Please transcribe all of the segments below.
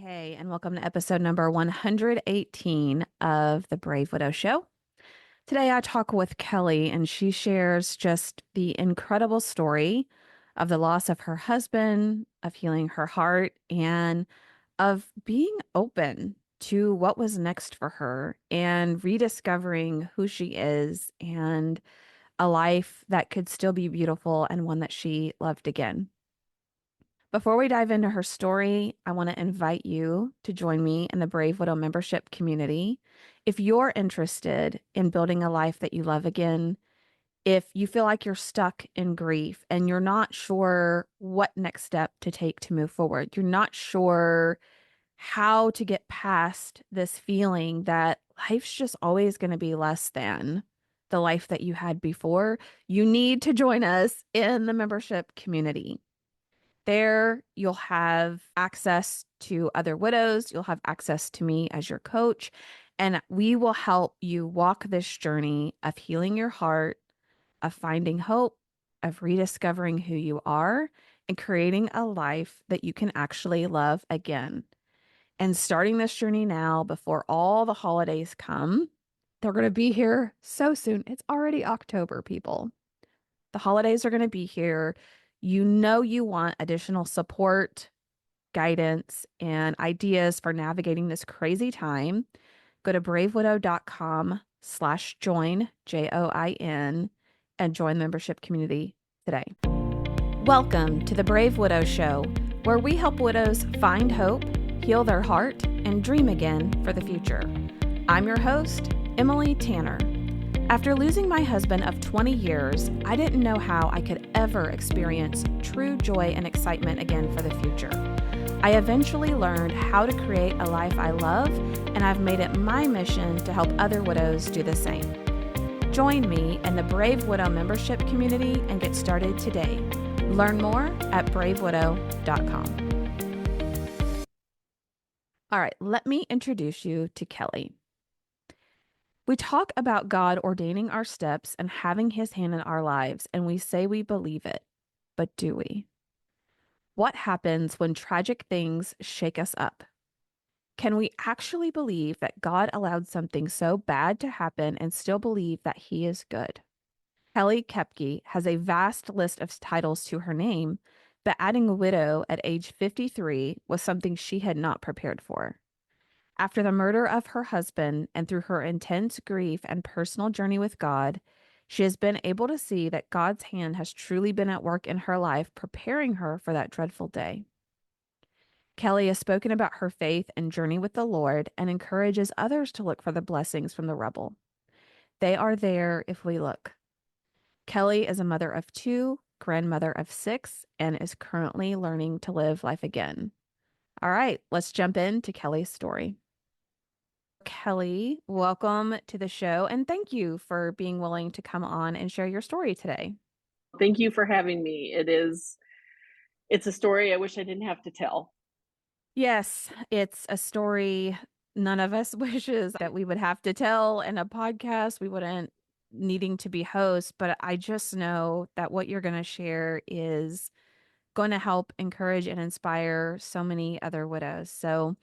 Hey, and welcome to episode number 118 of the Brave Widow Show. Today I talk with Kelli, and she shares just the incredible story of the loss of her husband, of healing her heart, and of being open to what was next for her and rediscovering who she is and a life that could still be beautiful and one that she loved again. Before we dive into her story, I want to invite you to join me in the Brave Widow membership community. If you're interested in building a life that you love again, if you feel like you're stuck in grief and you're not sure what next step to take to move forward, you're not sure how to get past this feeling that life's just always going to be less than the life that you had before, you need to join us in the membership community. There, you'll have access to other widows. You'll have access to me as your coach, and we will help you walk this journey of healing your heart, of finding hope, of rediscovering who you are, and creating a life that you can actually love again. And starting this journey now before all the holidays come, they're going to be here so soon. It's already October, people. The holidays are going to be here. You know, you want additional support, guidance, and ideas for navigating this crazy time. Go to bravewidow.com/join, JOIN, and join the membership community today. Welcome to the Brave Widow Show, where we help widows find hope, heal their heart, and dream again for the future. I'm your host, Emily Tanner. After losing my husband of 20 years, I didn't know how I could ever experience true joy and excitement again for the future. I eventually learned how to create a life I love, and I've made it my mission to help other widows do the same. Join me in the Brave Widow membership community and get started today. Learn more at bravewidow.com. All right, let me introduce you to Kelli. We talk about God ordaining our steps and having his hand in our lives, and we say we believe it. But do we? What happens when tragic things shake us up? Can we actually believe that God allowed something so bad to happen and still believe that he is good? Kelli Koepke has a vast list of titles to her name, but adding widow at age 53 was something she had not prepared for. After the murder of her husband and through her intense grief and personal journey with God, she has been able to see that God's hand has truly been at work in her life, preparing her for that dreadful day. Kelli has spoken about her faith and journey with the Lord and encourages others to look for the blessings from the rubble. They are there if we look. Kelli is a mother of 2, grandmother of 6, and is currently learning to live life again. All right, let's jump into Kelli's story. Kelli, welcome to the show, and thank you for being willing to come on and share your story today. Thank you for having me. It's a story I wish I didn't have to tell. Yes, it's a story none of us wishes that we would have to tell in a podcast. We wouldn't needing to be hosts, but I just know that what you're going to share is going to help encourage and inspire so many other widows. So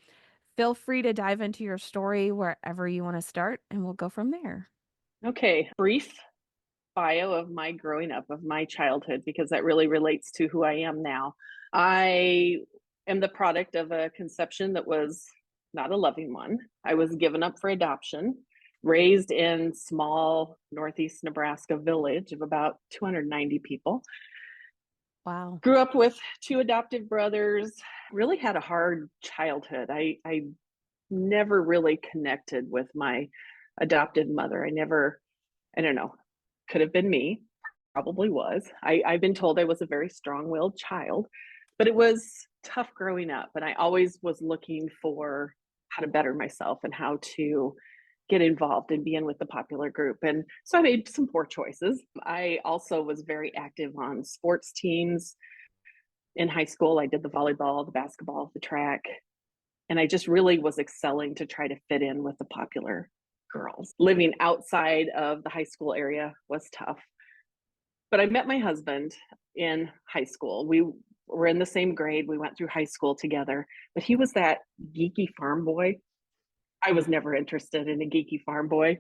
feel free to dive into your story wherever you want to start, and we'll go from there. Okay, brief bio of my growing up, of my childhood, because that really relates to who I am now. I am the product of a conception that was not a loving one. I was given up for adoption, raised in small Northeast Nebraska village of about 290 people. Wow. Grew up with 2 adoptive brothers, really had a hard childhood. I never really connected with my adopted mother. I don't know, could have been me, probably was. I've been told I was a very strong-willed child, but it was tough growing up. And I always was looking for how to better myself and how to get involved and be in with the popular group. And so I made some poor choices. I also was very active on sports teams. In high school, I did the volleyball, the basketball, the track, and I just really was excelling to try to fit in with the popular girls. Living outside of the high school area was tough. But I met my husband in high school. We We're in the same grade. We went through high school together, but he was that geeky farm boy. I was never interested in a geeky farm boy.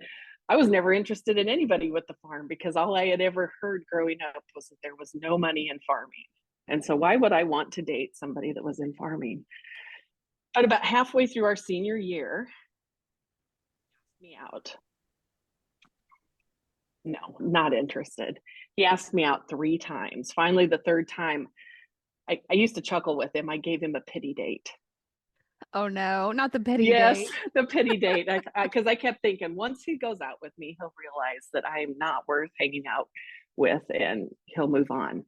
I was never interested in anybody with the farm because all I had ever heard growing up was that there was no money in farming. And so why would I want to date somebody that was in farming? But about halfway through our senior year, me out. No, not interested. He asked me out 3 times. Finally, the third time, I used to chuckle with him. I gave him a pity date. Oh no, not the pity Yes, date. the pity date. Because I kept thinking once he goes out with me, he'll realize that I'm not worth hanging out with and he'll move on.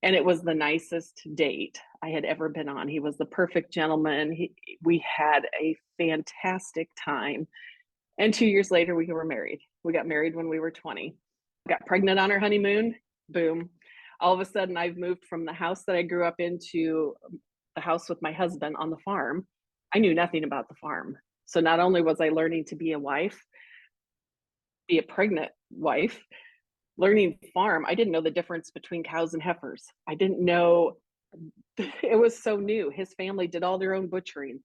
And it was the nicest date I had ever been on. He was the perfect gentleman. We had a fantastic time. And 2 years later, we were married. We got married when we were 20. Got pregnant on our honeymoon. Boom. All of a sudden, I've moved from the house that I grew up into the house with my husband on the farm. I knew nothing about the farm. So not only was I learning to be a wife, be a pregnant wife, learning farm, I didn't know the difference between cows and heifers. I didn't know. It was so new. His family did all their own butchering.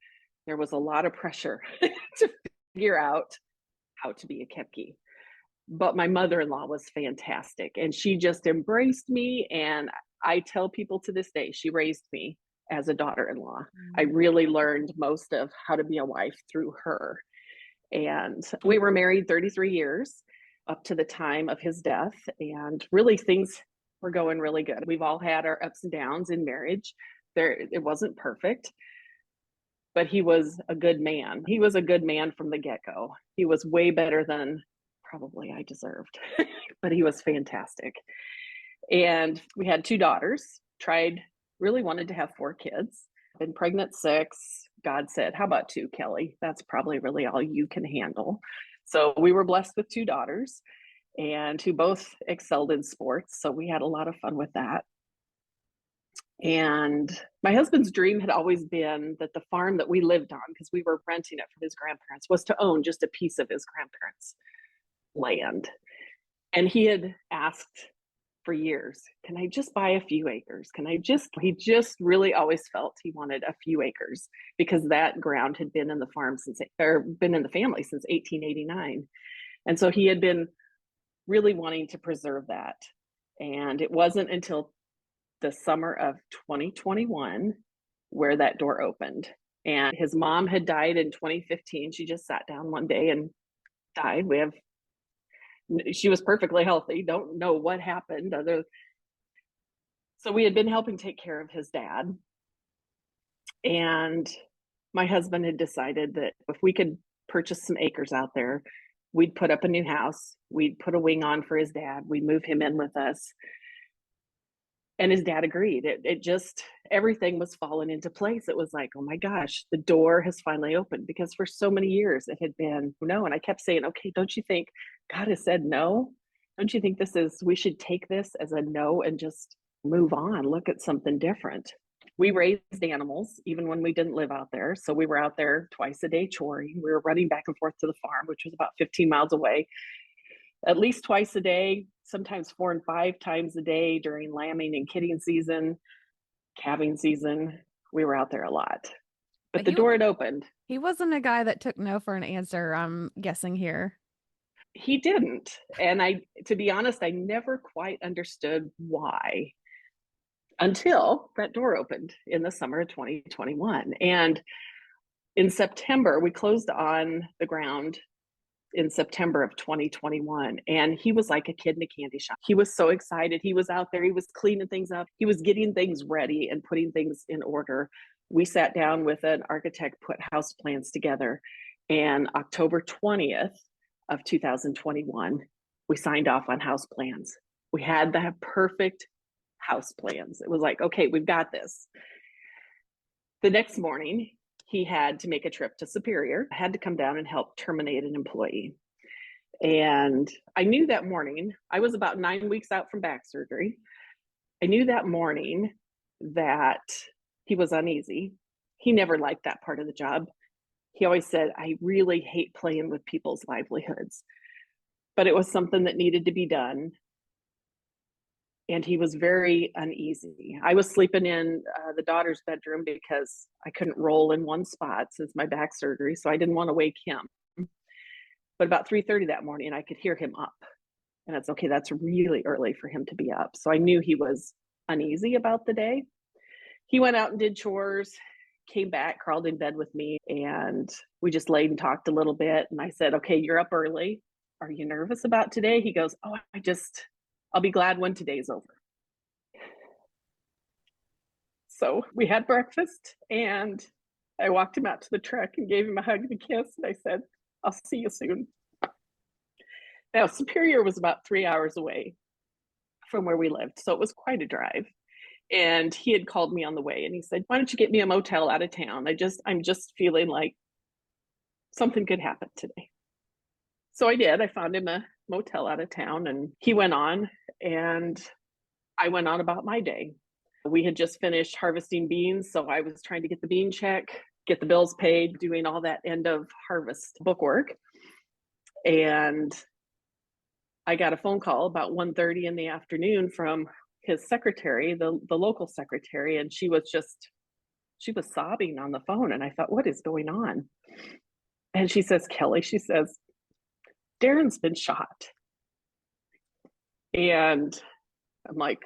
There was a lot of pressure to figure out how to be a Koepke. But my mother-in-law was fantastic and she just embraced me. And I tell people to this day, she raised me as a daughter-in-law. I Mm. really learned most of how to be a wife through her. And we were married 33 years up to the time of his death. And really things were going really good. We've all had our ups and downs in marriage. It wasn't perfect, but he was a good man. He was a good man from the get-go. He was way better than probably I deserved, but he was fantastic. And we had 2 daughters, really wanted to have 4 kids, been pregnant 6. God said, how about 2, Kelly? That's probably really all you can handle. So we were blessed with 2 daughters and who both excelled in sports. So we had a lot of fun with that. And my husband's dream had always been that the farm that we lived on, because we were renting it from his grandparents, was to own just a piece of his grandparents' land. And he had asked for years, can I just buy a few acres? He just really always felt he wanted a few acres because that ground had been in the farm or been in the family since 1889. And so he had been really wanting to preserve that. And it wasn't until the summer of 2021 where that door opened. And his mom had died in 2015. She just sat down one day and died. She was perfectly healthy. Don't know what happened. So we had been helping take care of his dad. And my husband had decided that if we could purchase some acres out there, we'd put up a new house. We'd put a wing on for his dad. We'd move him in with us. And his dad agreed. It just, everything was falling into place. It was like, oh my gosh, the door has finally opened, because for so many years it had been no. And I kept saying, okay, don't you think God has said no? Don't you think we should take this as a no and just move on, look at something different? We raised animals even when we didn't live out there. So we were out there twice a day choring. We were running back and forth to the farm, which was about 15 miles away, at least twice a day, sometimes 4 and 5 times a day during lambing and kidding season, calving season. We were out there a lot. But But the door had opened. he wasn't a guy that took no for an answer, I'm guessing here. He didn't. And to be honest, I never quite understood why until that door opened in the summer of 2021. And in September, we closed on the ground in September of 2021. And he was like a kid in a candy shop. He was so excited. He was out there, he was cleaning things up, he was getting things ready and putting things in order. We sat down with an architect, put house plans together. And October 20th of 2021, we signed off on house plans. We had the perfect house plans. It was like, okay, we've got this. The next morning, he had to make a trip to Superior, had to come down and help terminate an employee. And I knew that morning, I was about 9 weeks out from back surgery. I knew that morning that he was uneasy. He never liked that part of the job. He always said, I really hate playing with people's livelihoods. But it was something that needed to be done. and he was very uneasy. I was sleeping in the daughter's bedroom because I couldn't roll in one spot since my back surgery, so I didn't want to wake him. But about 3:30 that morning, I could hear him up, and it's okay. That's really early for him to be up, so I knew he was uneasy about the day. He went out and did chores, came back, crawled in bed with me, and we just laid and talked a little bit. And I said, "Okay, you're up early. Are you nervous about today?" He goes, "Oh, I'll be glad when today's over." So we had breakfast, and I walked him out to the truck and gave him a hug and a kiss. And I said, "I'll see you soon." Now, Superior was about 3 hours away from where we lived, so it was quite a drive. And he had called me on the way, and he said, "Why don't you get me a motel out of town? I'm just feeling like something could happen today." So I did. I found him a motel out of town, and he went on, and I went on about my day. We had just finished harvesting beans, so I was trying to get the bean check, get the bills paid, doing all that end of harvest bookwork. And I got a phone call about 1:30 in the afternoon from his secretary, the local secretary, and she was sobbing on the phone. And I thought, what is going on? And she says, "Kelly," she says, "Darren's been shot." And I'm like,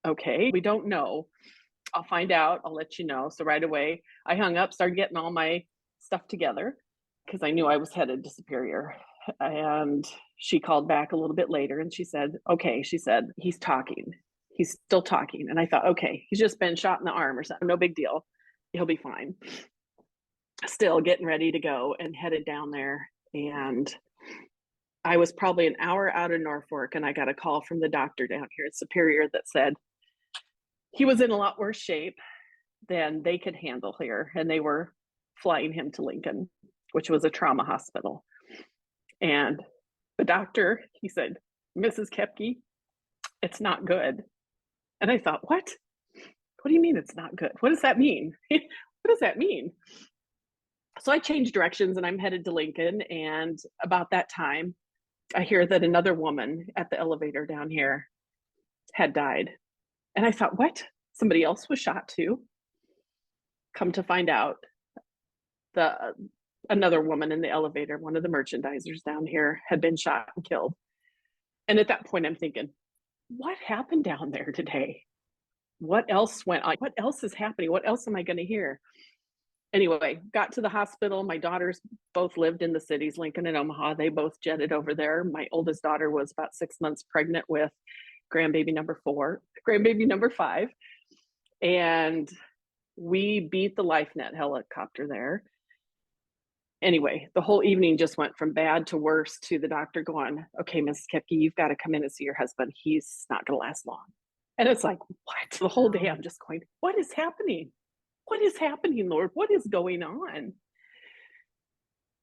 "Okay, we don't know. I'll find out. I'll let you know." So right away, I hung up, started getting all my stuff together because I knew I was headed to Superior. And she called back a little bit later and she said, "Okay," she said, "he's talking. He's still talking." And I thought, okay, he's just been shot in the arm or something. No big deal. He'll be fine. Still getting ready to go and headed down there. And I was probably an hour out of Norfolk, and I got a call from the doctor down here at Superior that said he was in a lot worse shape than they could handle here. And they were flying him to Lincoln, which was a trauma hospital. And the doctor, he said, "Mrs. Koepke, it's not good." And I thought, what? What do you mean it's not good? What does that mean? What does that mean? So I changed directions and I'm headed to Lincoln. And about that time, I hear that another woman at the elevator down here had died. And I thought, what? Somebody else was shot too. Come to find out, the another woman in the elevator, one of the merchandisers down here, had been shot and killed. And at that point, I'm thinking, what happened down there today? What else went on? What else is happening? What else am I going to hear? Anyway, got to the hospital. My daughters both lived in the cities, Lincoln and Omaha. They both jetted over there. My oldest daughter was about 6 months pregnant with grandbaby number 4, grandbaby number 5. And we beat the LifeNet helicopter there. Anyway, the whole evening just went from bad to worse to the doctor going, "Okay, Mrs. Koepke, you've got to come in and see your husband. He's not going to last long." And it's like, what? The whole day I'm just going, what is happening? What is happening, Lord? What is going on?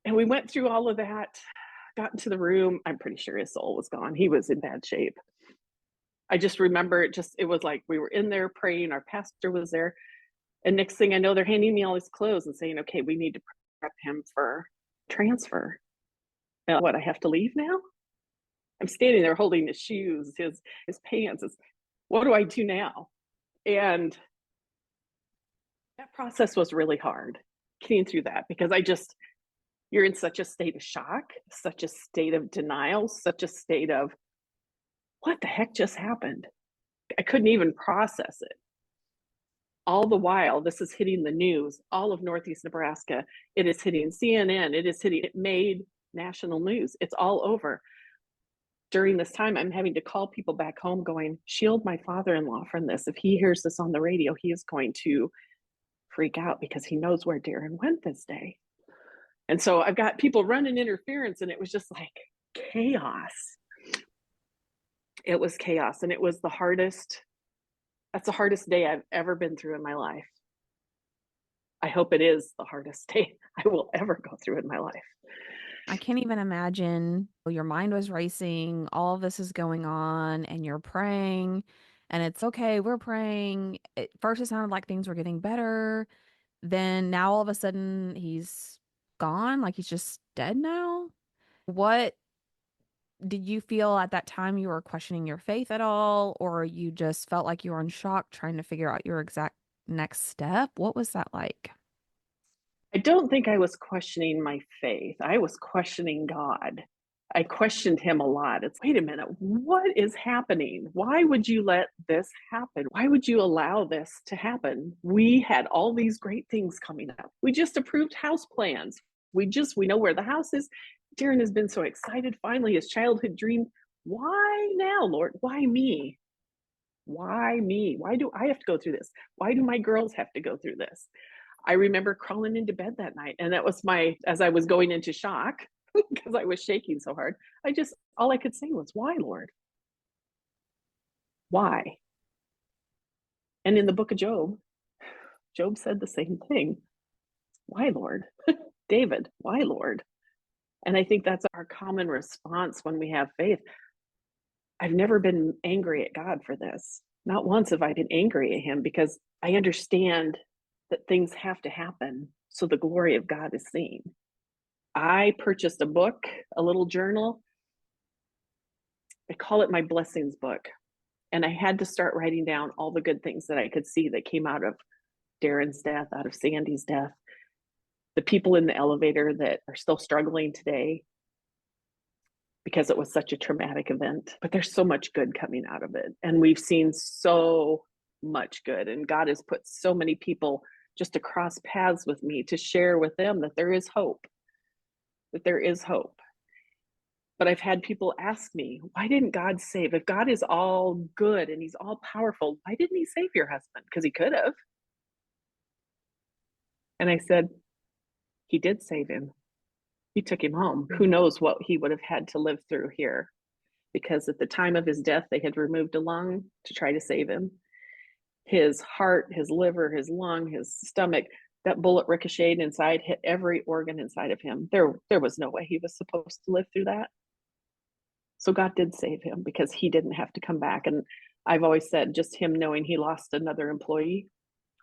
And we went through all of that, got into the room. I'm pretty sure his soul was gone. He was in bad shape. I just remember it was like we were in there praying. Our pastor was there. And next thing I know, they're handing me all his clothes and saying, "Okay, we need to prep him for transfer." And what, I have to leave now? I'm standing there holding his shoes, his pants. What do I do now? And that process was really hard, getting through that, because you're in such a state of shock, such a state of denial, such a state of what the heck just happened? I couldn't even process it. All the while, this is hitting the news, all of Northeast Nebraska. It is hitting CNN. It made national news. It's all over. During this time, I'm having to call people back home going, "Shield my father-in-law from this. If he hears this on the radio, he is going to freak out because he knows where Darren went this day." And so I've got people running interference, and it was just like chaos. It was chaos, and it was that's the hardest day I've ever been through in my life. I hope it is the hardest day I will ever go through in my life. I can't even imagine your mind was racing, all of this is going on, and you're praying, and it's okay, we're praying. At first, it sounded like things were getting better. Then now all of a sudden he's gone, like he's just dead now. What Did you feel at that time you were questioning your faith at all, or you just felt like you were in shock trying to figure out your exact next step? What was that like? I don't think I was questioning my faith. I was questioning God. I questioned him a lot. It's, wait a minute, what is happening? Why would you let this happen? Why would you allow this to happen? We had all these great things coming up. We just approved house plans. We know where the house is. Darren has been so excited. Finally, his childhood dream. Why now, Lord? Why me? Why me? Why do I have to go through this? Why do my girls have to go through this? I remember crawling into bed that night, and that was as I was going into shock because I was shaking so hard. All I could say was, why, Lord? Why? And in the book of Job, Job said the same thing. Why, Lord? David, why, Lord? And I think that's our common response when we have faith. I've never been angry at God for this. Not once have I been angry at him because I understand that things have to happen so the glory of God is seen. I purchased a book, a little journal. I call it my blessings book. And I had to start writing down all the good things that I could see that came out of Darren's death, out of Sandy's death, the people in the elevator that are still struggling today because it was such a traumatic event. But there's so much good coming out of it. And we've seen so much good. And God has put so many people just to cross paths with me to share with them that there is hope, that there is hope. But I've had people ask me, why didn't God save? If God is all good and he's all powerful, why didn't he save your husband? Because he could have. And I said, he did save him. He took him home. Who knows what he would have had to live through here? Because at the time of his death, they had removed a lung to try to save him. His heart, his liver, his lung, his stomach, that bullet ricocheted inside, hit every organ inside of him. There was no way he was supposed to live through that. So God did save him because he didn't have to come back. And I've always said just him knowing he lost another employee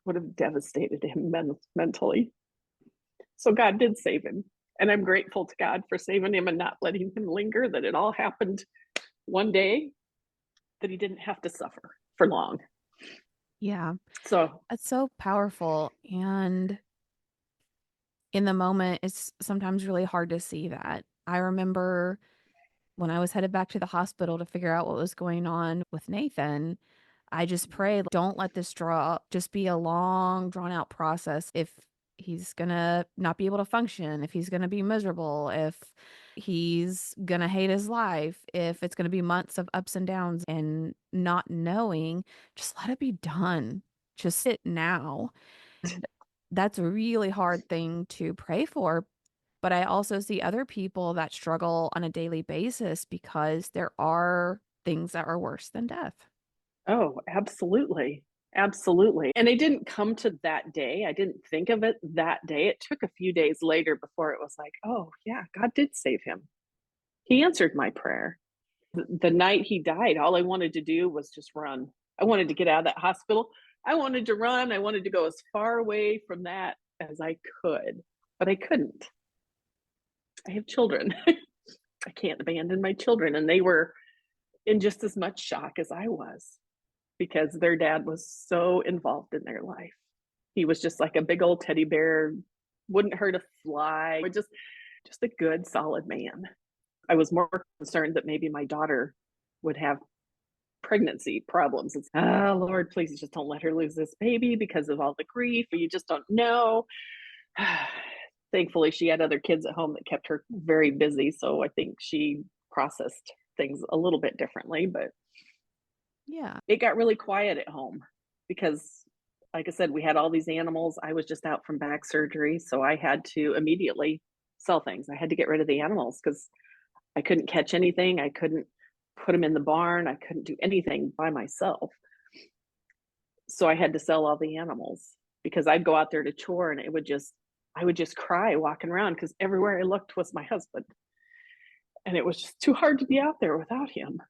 would have devastated him mentally. So God did save him. And I'm grateful to God for saving him and not letting him linger, that it all happened one day, that he didn't have to suffer for long. Yeah, So, it's so powerful. And in the moment, it's sometimes really hard to see that. I remember when I was headed back to the hospital to figure out what was going on with Nathan, I just prayed, don't let this just be a long, drawn out process. If he's gonna not be able to function, if he's gonna be miserable, if he's gonna hate his life, if it's gonna be months of ups and downs and not knowing, just let it be done. Just sit now. That's a really hard thing to pray for. But I also see other people that struggle on a daily basis because there are things that are worse than death. oh, absolutely. Absolutely. And it didn't come to that day. I didn't think of it that day. It took a few days later before it was like, oh, yeah, God did save him. He answered my prayer. The night he died, all I wanted to do was just run. I wanted to get out of that hospital. I wanted to run. I wanted to go as far away from that as I could, but I couldn't. I have children. I can't abandon my children. And they were in just as much shock as I was because their dad was so involved in their life. He was just like a big old teddy bear, wouldn't hurt a fly, just a good, solid man. I was more concerned that maybe my daughter would have pregnancy problems. It's, oh, Lord, please just don't let her lose this baby because of all the grief. You just don't know. Thankfully, she had other kids at home that kept her very busy. So I think she processed things a little bit differently, but Yeah. it got really quiet at home because, like I said, we had all these animals. I was just out from back surgery. So I had to immediately sell things. I had to get rid of the animals because I couldn't catch anything. I couldn't put them in the barn. I couldn't do anything by myself. So I had to sell all the animals because I'd go out there to chore and I would just cry walking around because everywhere I looked was my husband. And it was just too hard to be out there without him.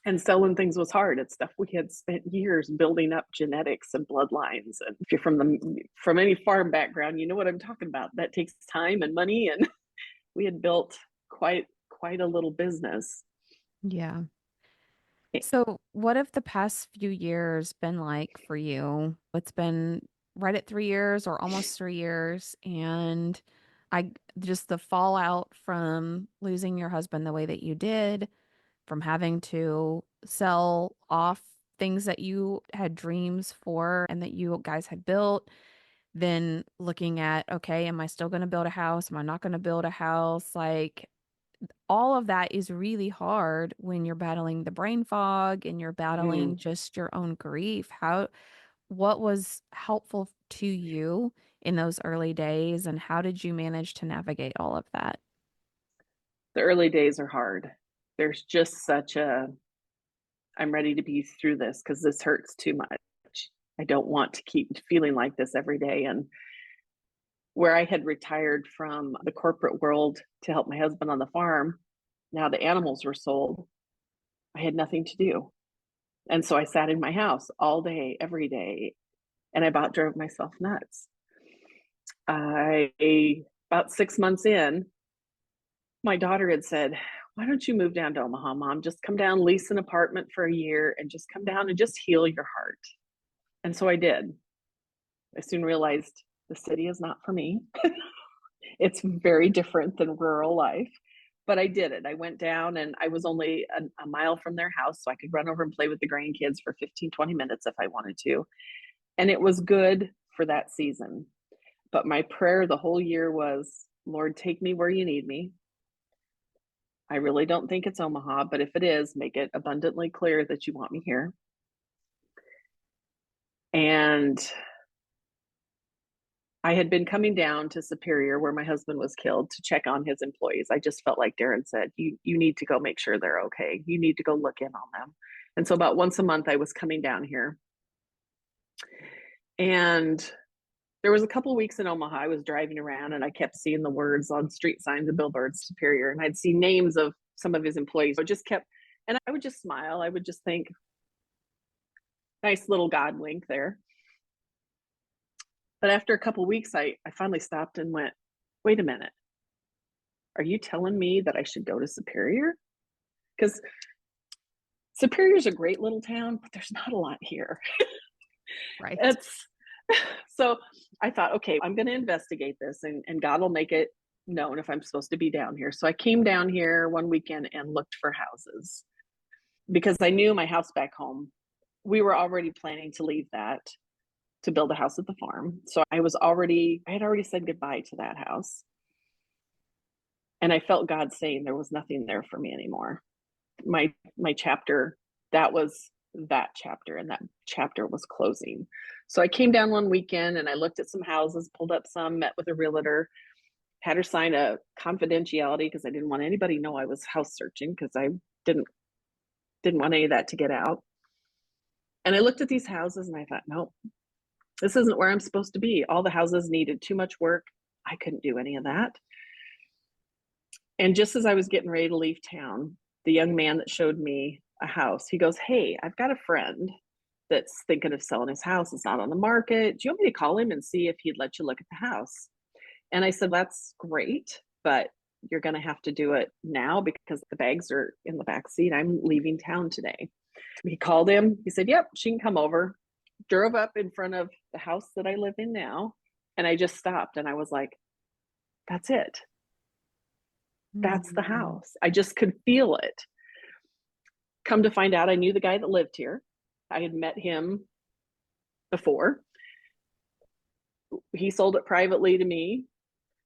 And selling things was hard. It's stuff we had spent years building up genetics and bloodlines. And if you're from any farm background, you know what I'm talking about. That takes time and money. And we had built quite quite a little business. Yeah. Eh, So, what have the past few years been like for you? It's been right at 3 years or almost 3 years. And I just the fallout from losing your husband the way that you did, from having to sell off things that you had dreams for and that you guys had built, then looking at, okay, am I still going to build a house? Am I not going to build a house? Like, all of that is really hard when you're battling the brain fog and you're battling mm, just your own grief. What was helpful to you in those early days, and how did you manage to navigate all of that? the early days are hard. There's just such a, I'm ready to be through this because this hurts too much. I don't want to keep feeling like this every day. And where I had retired from the corporate world to help my husband on the farm, now the animals were sold. I had nothing to do. And so I sat in my house all day, every day, and I about drove myself nuts. About 6 months in, my daughter had said, "Why don't you move down to Omaha, Mom? Just come down, lease an apartment for a year, and just come down and just heal your heart." And so I did. I soon realized the city is not for me. It's very different than rural life. But I did it. I went down and I was only a mile from their house, so I could run over and play with the grandkids for 15, 20 minutes if I wanted to. And it was good for that season. But my prayer the whole year was, Lord, take me where you need me. I really don't think it's Omaha, but if it is, make it abundantly clear that you want me here. And I had been coming down to Superior where my husband was killed to check on his employees. I just felt like Darren said, you need to go make sure they're okay. You need to go look in on them. And so about once a month I was coming down here. And there was a couple of weeks in Omaha. I was driving around and I kept seeing the words on street signs and billboards, Superior, and I'd see names of some of his employees. So it just kept, and I would just smile. I would just think, nice little God wink there. But after a couple of weeks, I finally stopped and went, wait a minute. Are you telling me that I should go to Superior? Because Superior's a great little town, but there's not a lot here. Right. It's so I thought, okay, I'm going to investigate this and God will make it known if I'm supposed to be down here. So I came down here one weekend and looked for houses because I knew my house back home. We were already planning to leave that to build a house at the farm. So I had already said goodbye to that house. And I felt God saying there was nothing there for me anymore. My chapter, that was that chapter, and that chapter was closing. So I came down one weekend and I looked at some houses, pulled up some, met with a realtor, had her sign a confidentiality because I didn't want anybody to know I was house searching because I didn't didn't want any of that to get out. And I looked at these houses and I thought, nope, this isn't where I'm supposed to be. All the houses needed too much work. I couldn't do any of that. And just as I was getting ready to leave town, the young man that showed me a house, he goes, "Hey, I've got a friend that's thinking of selling his house. It's not on the market. Do you want me to call him and see if he'd let you look at the house?" And I said, "That's great, but you're going to have to do it now because the bags are in the back seat. I'm leaving town today." He called him. He said, "Yep, she can come over." Drove up in front of the house that I live in now. And I just stopped and I was like, that's it. That's the Mm. house. I just could feel it. Come to find out, I knew the guy that lived here. I had met him before. He sold it privately to me.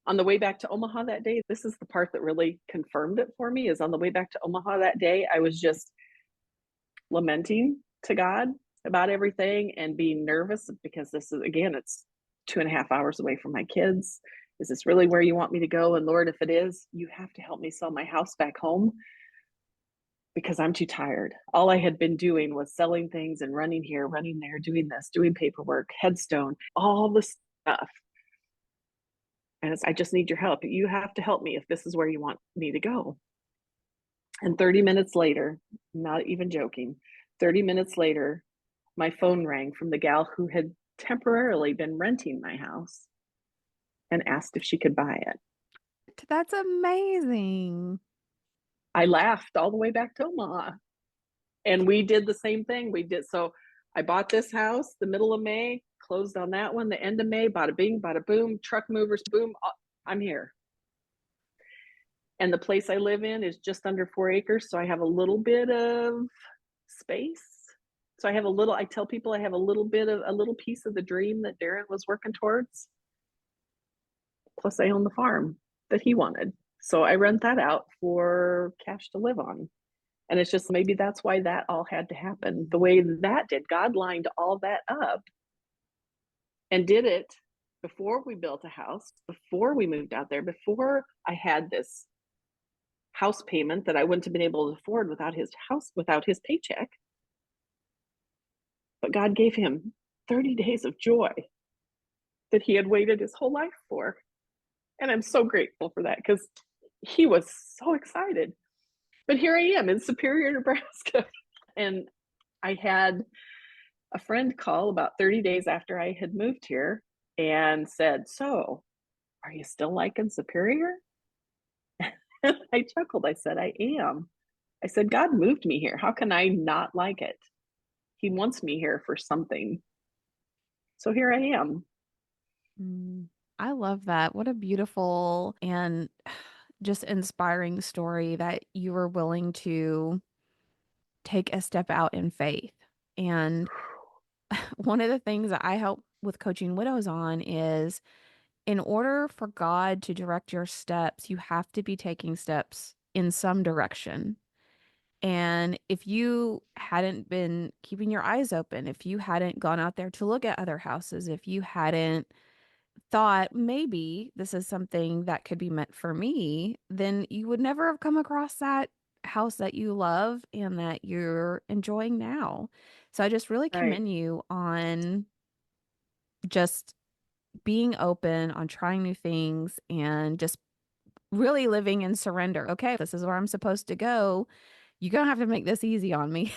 On the way back to Omaha that day, this is the part that really confirmed it for me, is on the way back to Omaha that day, I was just lamenting to God about everything and being nervous because this is, again, it's 2.5 hours away from my kids. Is this really where you want me to go? And Lord, if it is, you have to help me sell my house back home because I'm too tired. All I had been doing was selling things and running here, running there, doing this, doing paperwork, headstone, all the stuff. And I just need your help. You have to help me if this is where you want me to go. And 30 minutes later, not even joking, 30 minutes later, my phone rang from the gal who had temporarily been renting my house and asked if she could buy it. That's amazing. I laughed all the way back to Omaha. And we did the same thing. We did. So I bought this house the middle of May, closed on that one the end of May, bada bing, bada boom, truck movers, boom. I'm here. And the place I live in is just under 4 acres. So I have a little bit of space. So I have a little, I tell people I have a little piece of the dream that Darren was working towards. Plus, I own the farm that he wanted. So I rent that out for cash to live on. And it's just maybe that's why that all had to happen the way that did. God lined all that up and did it before we built a house, before we moved out there, before I had this house payment that I wouldn't have been able to afford without his house, without his paycheck. But God gave him 30 days of joy that he had waited his whole life for. And I'm so grateful for that because he was so excited. But here I am in Superior, Nebraska. And I had a friend call about 30 days after I had moved here and said, "So, are you still liking Superior?" I chuckled. I said, "I am." I said, "God moved me here. How can I not like it? He wants me here for something." So here I am. Mm, I love that. What a beautiful and just inspiring story that you were willing to take a step out in faith. And one of the things that I help with coaching widows on is in order for God to direct your steps, you have to be taking steps in some direction. And if you hadn't been keeping your eyes open, if you hadn't gone out there to look at other houses, if you hadn't thought maybe this is something that could be meant for me, then you would never have come across that house that you love and that you're enjoying now. So I just really Right. commend you on just being open, on trying new things, and just really living in surrender. Okay, this is where I'm supposed to go. You're gonna have to make this easy on me.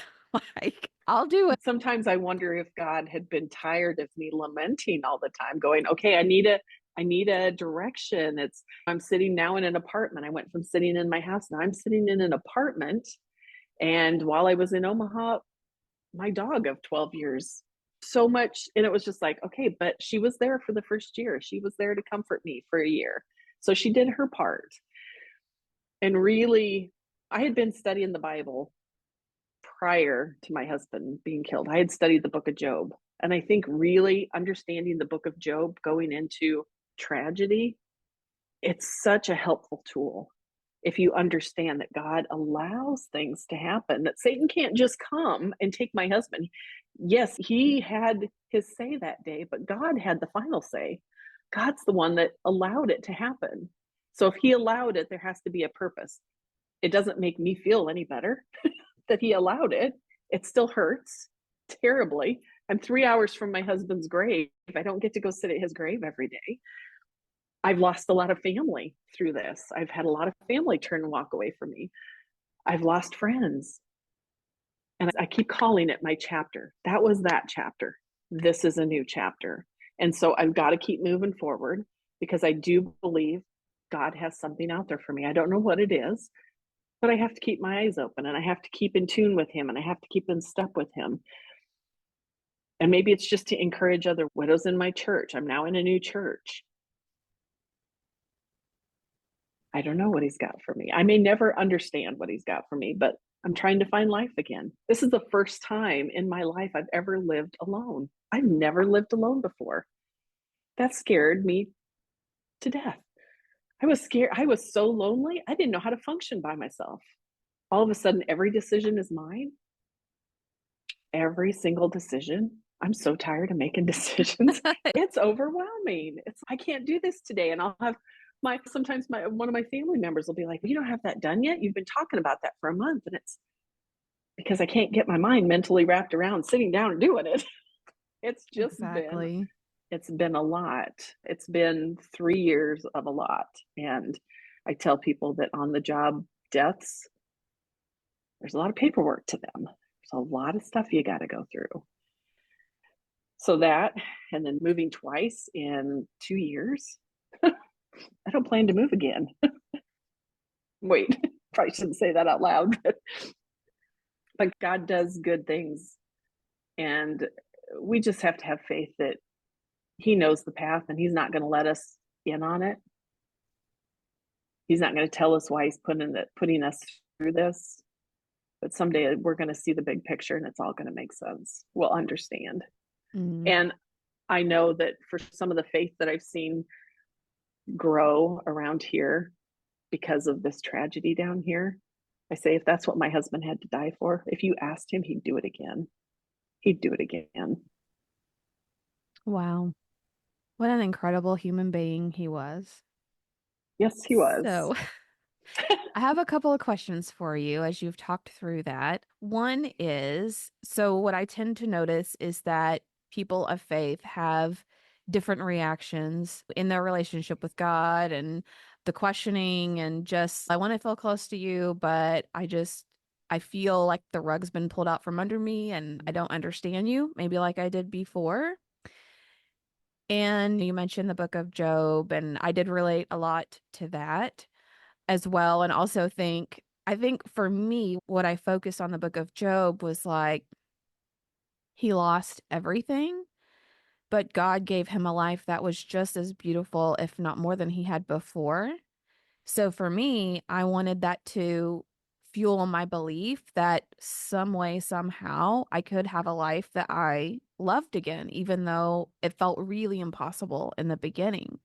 Like, I'll do it. Sometimes I wonder if God had been tired of me lamenting all the time, going, "Okay, I need a direction." I'm sitting now in an apartment. I went from sitting in my house, now I'm sitting in an apartment. And while I was in Omaha, my dog of 12 years, so much. And it was just like, okay, but she was there for the first year. She was there to comfort me for a year. So she did her part. And really, I had been studying the Bible prior to my husband being killed. I had studied the book of Job. And I think really understanding the book of Job going into tragedy, it's such a helpful tool. If you understand that God allows things to happen, that Satan can't just come and take my husband. Yes, he had his say that day, but God had the final say. God's the one that allowed it to happen. So if he allowed it, there has to be a purpose. It doesn't make me feel any better that he allowed it. It still hurts terribly. I'm 3 hours from my husband's grave. I don't get to go sit at his grave every day. I've lost a lot of family through this. I've had a lot of family turn and walk away from me. I've lost friends. And I keep calling it my chapter. That was that chapter. This is a new chapter. And so I've got to keep moving forward because I do believe God has something out there for me. I don't know what it is, but I have to keep my eyes open and I have to keep in tune with him and I have to keep in step with him. And maybe it's just to encourage other widows in my church. I'm now in a new church. I don't know what he's got for me. I may never understand what he's got for me, but I'm trying to find life again. This is the first time in my life I've ever lived alone. I've never lived alone before. That scared me to death. I was scared. I was so lonely. I didn't know how to function by myself. All of a sudden, every decision is mine. Every single decision. I'm so tired of making decisions. It's overwhelming. It's I can't do this today. And I'll have sometimes my one of my family members will be like, "You don't have that done yet? You've been talking about that for a month." And it's because I can't get my mind mentally wrapped around sitting down and doing it. It's just been Exactly. it's been a lot. It's been 3 years of a lot. And I tell people that on the job deaths, there's a lot of paperwork to them. There's a lot of stuff you got to go through. So that, and then moving twice in 2 years. I don't plan to move again. Wait. Probably shouldn't say that out loud, but God does good things. And we just have to have faith that he knows the path and he's not going to let us in on it. He's not going to tell us why he's putting us through this. But someday we're going to see the big picture and it's all going to make sense. We'll understand. Mm. And I know that for some of the faith that I've seen grow around here because of this tragedy down here, I say, if that's what my husband had to die for, if you asked him, he'd do it again. He'd do it again. Wow. What an incredible human being he was. Yes, he was. So, I have a couple of questions for you as you've talked through that. One is, so what I tend to notice is that people of faith have different reactions in their relationship with God and the questioning and just, I want to feel close to you, but I feel like the rug's been pulled out from under me and I don't understand you, maybe like I did before. And you mentioned the book of Job, and I did relate a lot to that as well. And also I think for me, what I focused on the book of Job was like he lost everything, but God gave him a life that was just as beautiful, if not more than he had before. So for me, I wanted that to fuel my belief that some way, somehow, I could have a life that I loved again, even though it felt really impossible in the beginning.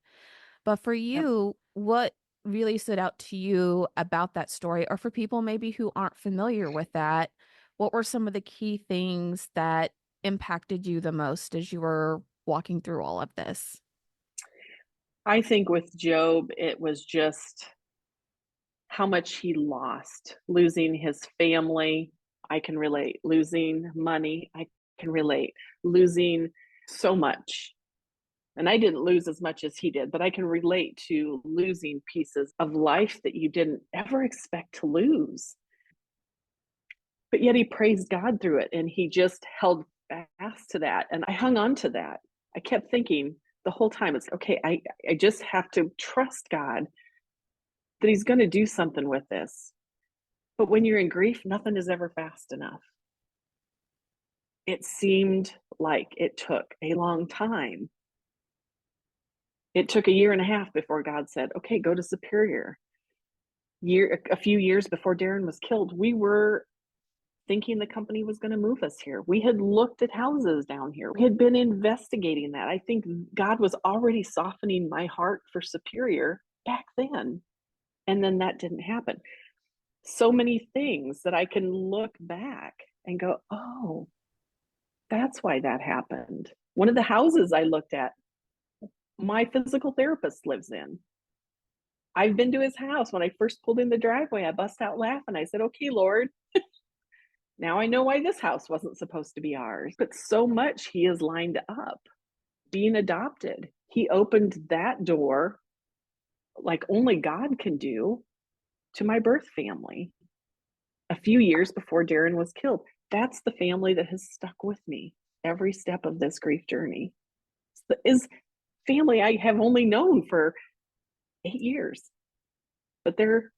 But for Yep. you, what really stood out to you about that story? Or for people maybe who aren't familiar with that, what were some of the key things that impacted you the most as you were walking through all of this? I think with Job, it was just how much he lost, losing his family. I can relate. Losing money. I can relate. Losing so much. And I didn't lose as much as he did, but I can relate to losing pieces of life that you didn't ever expect to lose. But yet he praised God through it and he just held fast to that. And I hung on to that. I kept thinking the whole time, it's okay, I just have to trust God that he's going to do something with this. But when you're in grief, nothing is ever fast enough. It seemed like it took a long time. It took a year and a half before God said, okay, go to Superior. A few years before Darren was killed, we were thinking the company was going to move us here. We had looked at houses down here. We had been investigating that. I think God was already softening my heart for Superior back then. And then that didn't happen. So many things that I can look back and go, oh, that's why that happened. One of the houses I looked at, my physical therapist lives in. I've been to his house. When I first pulled in the driveway, I bust out laughing. I said, okay, Lord, now I know why this house wasn't supposed to be ours. But so much he has lined up. Being adopted, he opened that door like only God can do to my birth family a few years before Darren was killed. That's the family that has stuck with me every step of this grief journey. Is family I have only known for 8 years, but they're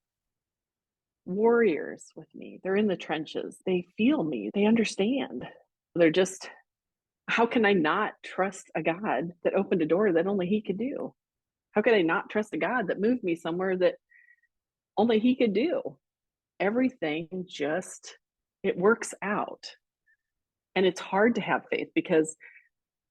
warriors with me. They're in the trenches. They feel me. They understand. They're just, how can I not trust a God that opened a door that only he could do? How could I not trust a God that moved me somewhere that only he could do? Everything just, it works out. And it's hard to have faith because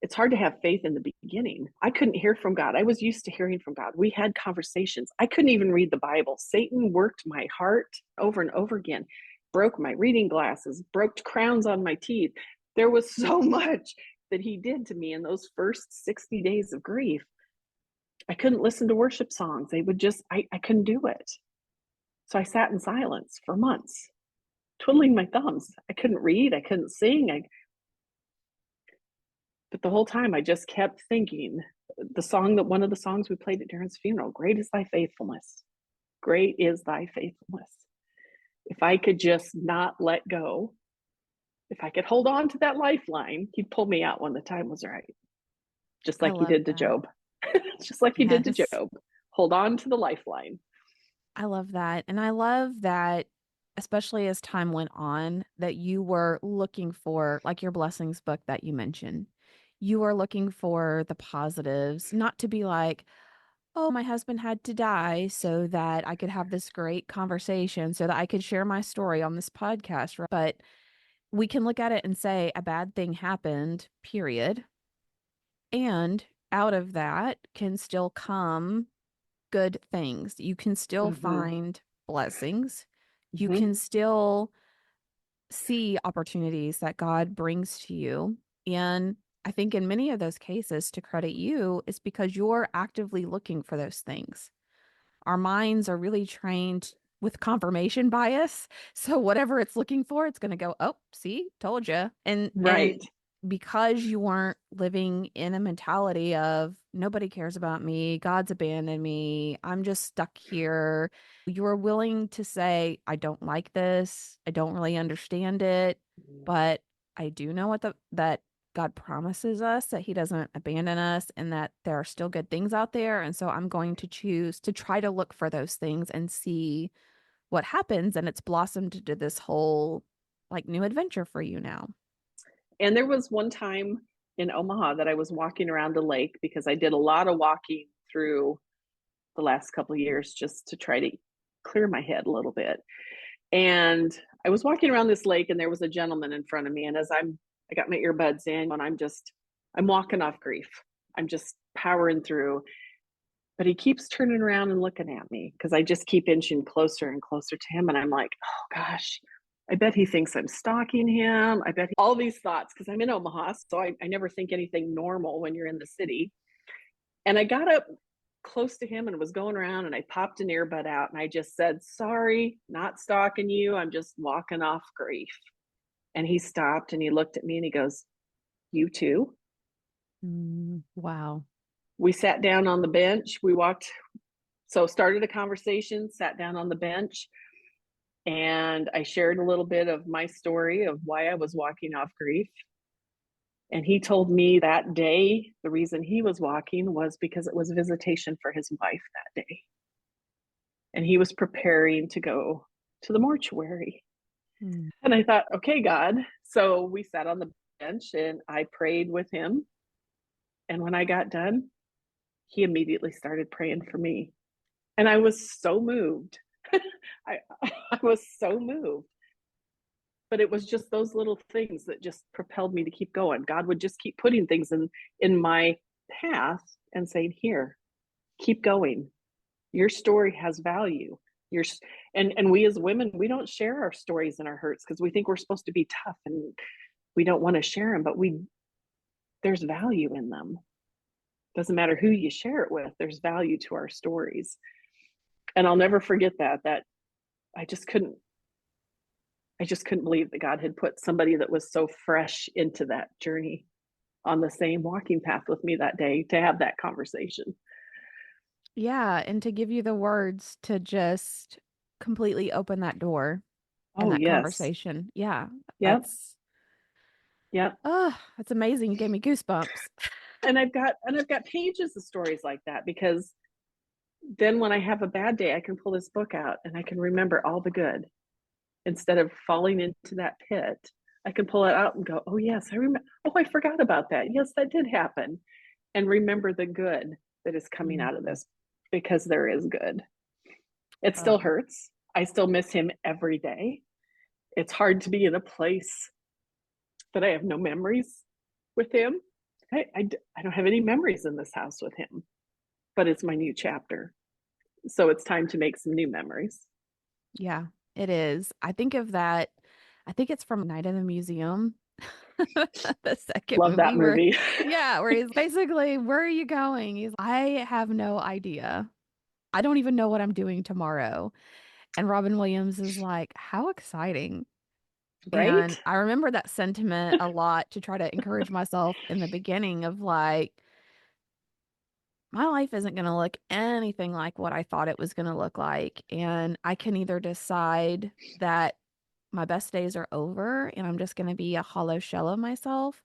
it's hard to have faith in the beginning. I couldn't hear from God. I was used to hearing from God. We had conversations. I couldn't even read the Bible. Satan worked my heart over and over again, broke my reading glasses, broke crowns on my teeth. There was so much that he did to me in those first 60 days of grief. I couldn't listen to worship songs. They would just, I couldn't do it. So I sat in silence for months, twiddling my thumbs. I couldn't read. I couldn't sing. But the whole time I just kept thinking one of the songs we played at Darren's funeral, great is thy faithfulness. Great is thy faithfulness. If I could just not let go, if I could hold on to that lifeline, he'd pull me out when the time was right. Just I like he love did to that. Job. Just like he did to Yes. Job. Hold on to the lifeline. I love that. And I love that, especially as time went on, that you were looking for, like your blessings book that you mentioned, you were looking for the positives, not to be like, oh, my husband had to die so that I could have this great conversation, so that I could share my story on this podcast. But we can look at it and say a bad thing happened, period. And out of that can still come good things. You can still Mm-hmm. find blessings. You Mm-hmm. can still see opportunities that God brings to you. And I think in many of those cases, to credit you, is because you're actively looking for those things. Our minds are really trained with confirmation bias. So whatever it's looking for, it's going to go, "Oh, see, told you." And Right. because you weren't living in a mentality of nobody cares about me, God's abandoned me, I'm just stuck here, you were willing to say, "I don't like this. I don't really understand it, but I do know what the that God promises us that he doesn't abandon us and that there are still good things out there. And so I'm going to choose to try to look for those things and see what happens." And it's blossomed into this whole like new adventure for you now. And there was one time in Omaha that I was walking around the lake because I did a lot of walking through the last couple of years just to try to clear my head a little bit. And I was walking around this lake and there was a gentleman in front of me. And I got my earbuds in and I'm walking off grief. I'm just powering through. But he keeps turning around and looking at me because I just keep inching closer and closer to him. And I'm like, oh gosh, I bet he thinks I'm stalking him. All these thoughts because I'm in Omaha. So I never think anything normal when you're in the city. And I got up close to him and was going around and I popped an earbud out and I just said, sorry, not stalking you. I'm just walking off grief. And he stopped and he looked at me and he goes, you too? Wow. We sat down on the bench. Started a conversation, sat down on the bench, and I shared a little bit of my story of why I was walking off grief. And he told me that day the reason he was walking was because it was visitation for his wife that day. And he was preparing to go to the mortuary. Mm. And I thought, okay, God. So we sat on the bench and I prayed with him. And when I got done, he immediately started praying for me. And I was so moved. I, I was so moved. But it was just those little things that just propelled me to keep going. God would just keep putting things in my path and saying, here, keep going. Your story has value. Your and we as women, we don't share our stories and our hurts because we think we're supposed to be tough and we don't want to share them, but we there's value in them. Doesn't matter who you share it with, there's value to our stories. And I'll never forget that I just couldn't I just couldn't believe that God had put somebody that was so fresh into that journey on the same walking path with me that day to have that conversation. Yeah. And to give you the words to just completely open that door and Oh, that yes. conversation. Yeah. Yep. That's, Yep. oh, that's amazing. You gave me goosebumps. And I've got pages of stories like that because then when I have a bad day, I can pull this book out and I can remember all the good instead of falling into that pit. I can pull it out and go, oh, yes, I remember. Oh, I forgot about that. Yes, that did happen. And remember the good that is coming out of Mhm. this because there is good. It still Oh, hurts. I still miss him every day. It's hard to be in a place that I have no memories with him. I don't have any memories in this house with him, but it's my new chapter. So it's time to make some new memories. yeah, it is. I think of that. I think it's from Night in the Museum, the second Love that movie where, movie. yeah, where he's basically, where are you going? I have no idea. I don't even know what I'm doing tomorrow. And Robin Williams is like, how exciting. Right? And I remember that sentiment a lot to try to encourage myself in the beginning of like, my life isn't going to look anything like what I thought it was going to look like. And I can either decide that my best days are over and I'm just going to be a hollow shell of myself,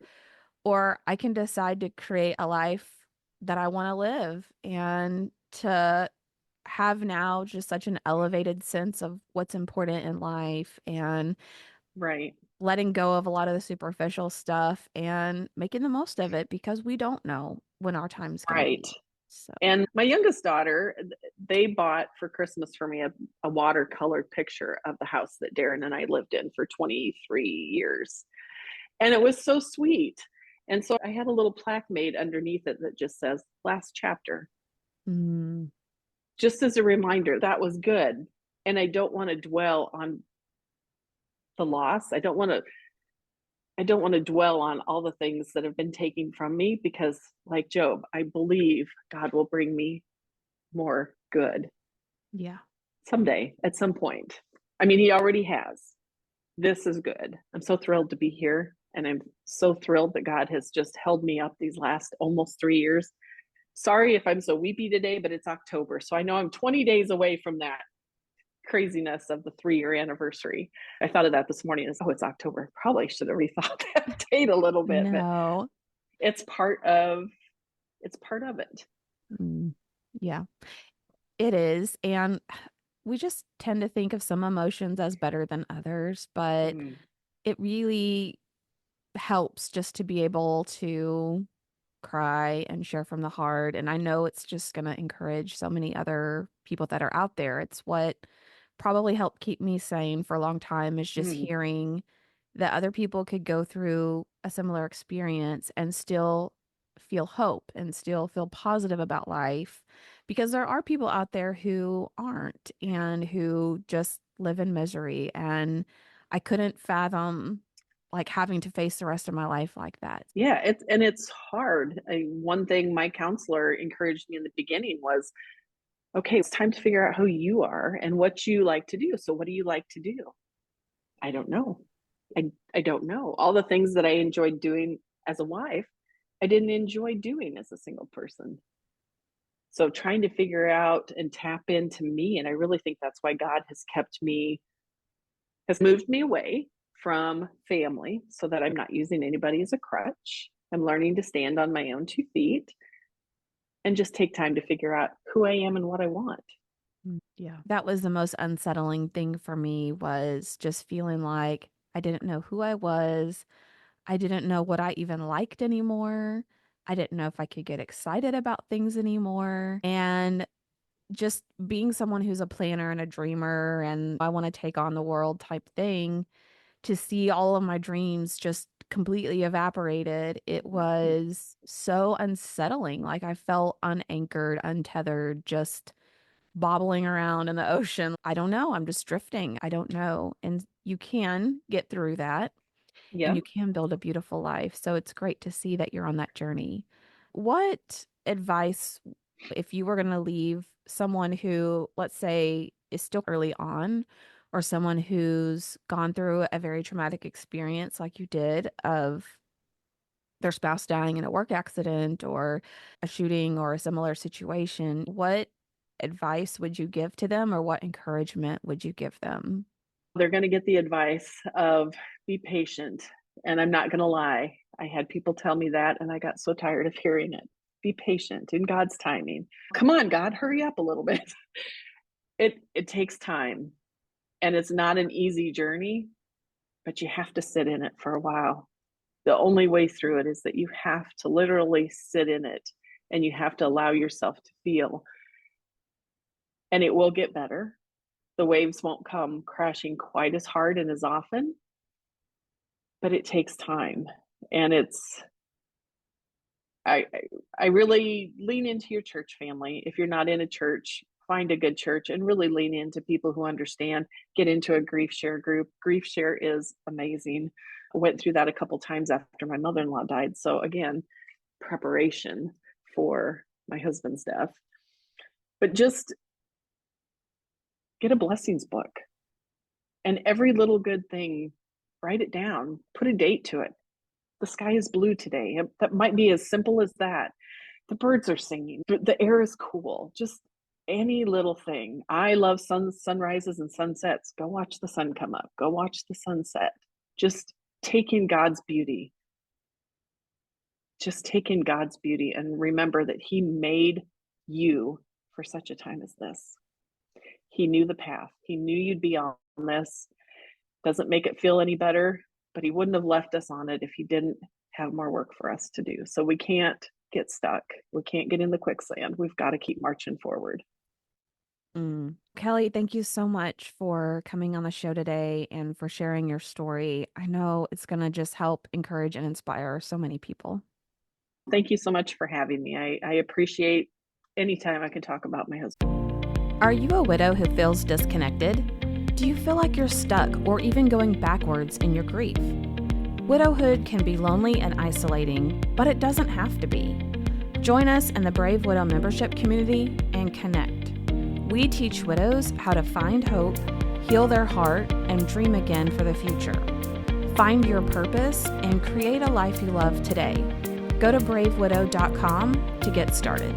or I can decide to create a life that I want to live and to have now just such an elevated sense of what's important in life and Right. letting go of a lot of the superficial stuff and making the most of it because we don't know when our time's going to Right. be. So, And my youngest daughter, they bought for Christmas for me a watercolored picture of the house that Darren and I lived in for 23 years. And it was so sweet. And so I had a little plaque made underneath it that just says last chapter, mm, just as a reminder that was good. And I don't want to dwell on the loss. I don't want to dwell on all the things that have been taken from me because, like Job, I believe God will bring me more good yeah. someday at some point. I mean, he already has. This is good. I'm so thrilled to be here. And I'm so thrilled that God has just held me up these last almost 3 years. Sorry if I'm so weepy today, but it's October. So I know I'm 20 days away from that craziness of the 3 year anniversary. I thought of that this morning as, oh, it's October. Probably should have rethought that date a little bit, but No. it's part of it's part of it. Mm, yeah, it is. And we just tend to think of some emotions as better than others, but Mm-hmm. it really helps just to be able to cry and share from the heart. And I know it's just going to encourage so many other people that are out there. It's what probably helped keep me sane for a long time is just Mm-hmm. hearing that other people could go through a similar experience and still feel hope and still feel positive about life because there are people out there who aren't and who just live in misery. And I couldn't fathom like having to face the rest of my life like that. Yeah, it's hard. One thing my counselor encouraged me in the beginning was, okay, it's time to figure out who you are and what you like to do. So what do you like to do? I don't know. I don't know. All the things that I enjoyed doing as a wife, I didn't enjoy doing as a single person. So trying to figure out and tap into me, and I really think that's why God has moved me away from family so that I'm not using anybody as a crutch. I'm learning to stand on my own 2 feet and just take time to figure out who I am and what I want. Yeah. That was the most unsettling thing for me was just feeling like I didn't know who I was. I didn't know what I even liked anymore. I didn't know if I could get excited about things anymore. And just being someone who's a planner and a dreamer and I want to take on the world type thing, to see all of my dreams just completely evaporated, it was so unsettling. Like I felt unanchored, untethered, just bobbling around in the ocean. I don't know. I'm just drifting. I don't know. And you can get through that and Yeah. you can build a beautiful life. So it's great to see that you're on that journey. What advice, if you were going to leave someone who, let's say, is still early on, or someone who's gone through a very traumatic experience like you did of their spouse dying in a work accident or a shooting or a similar situation, what advice would you give to them or what encouragement would you give them? They're going to get the advice of be patient. And I'm not going to lie. I had people tell me that, and I got so tired of hearing it. Be patient in God's timing. Come on, God, hurry up a little bit. It takes time, and it's not an easy journey, but you have to sit in it for a while. The only way through it is that you have to literally sit in it, and you have to allow yourself to feel, and it will get better. The waves won't come crashing quite as hard and as often, but it takes time. And I I really lean into your church family. If you're not in a church, find a good church and really lean into people who understand. Get into a grief share group. Grief share is amazing. I went through that a couple times after my mother-in-law died. So again, preparation for my husband's death. But just get a blessings book and every little good thing, write it down, put a date to it. The sky is blue today. That might be as simple as that. The birds are singing. The air is cool. Just any little thing. I love sunrises and sunsets. Go watch the sun come up. Go watch the sunset. Just take in God's beauty. Just take in God's beauty and remember that He made you for such a time as this. He knew the path. He knew you'd be on this. Doesn't make it feel any better, but he wouldn't have left us on it if he didn't have more work for us to do. So we can't get stuck. We can't get in the quicksand. We've got to keep marching forward. Kelli, thank you so much for coming on the show today and for sharing your story. I know it's going to just help encourage and inspire so many people. Thank you so much for having me. I appreciate any time I can talk about my husband. Are you a widow who feels disconnected? Do you feel like you're stuck or even going backwards in your grief? Widowhood can be lonely and isolating, but it doesn't have to be. Join us in the Brave Widow membership community and connect. We teach widows how to find hope, heal their heart, and dream again for the future. Find your purpose and create a life you love today. Go to bravewidow.com to get started.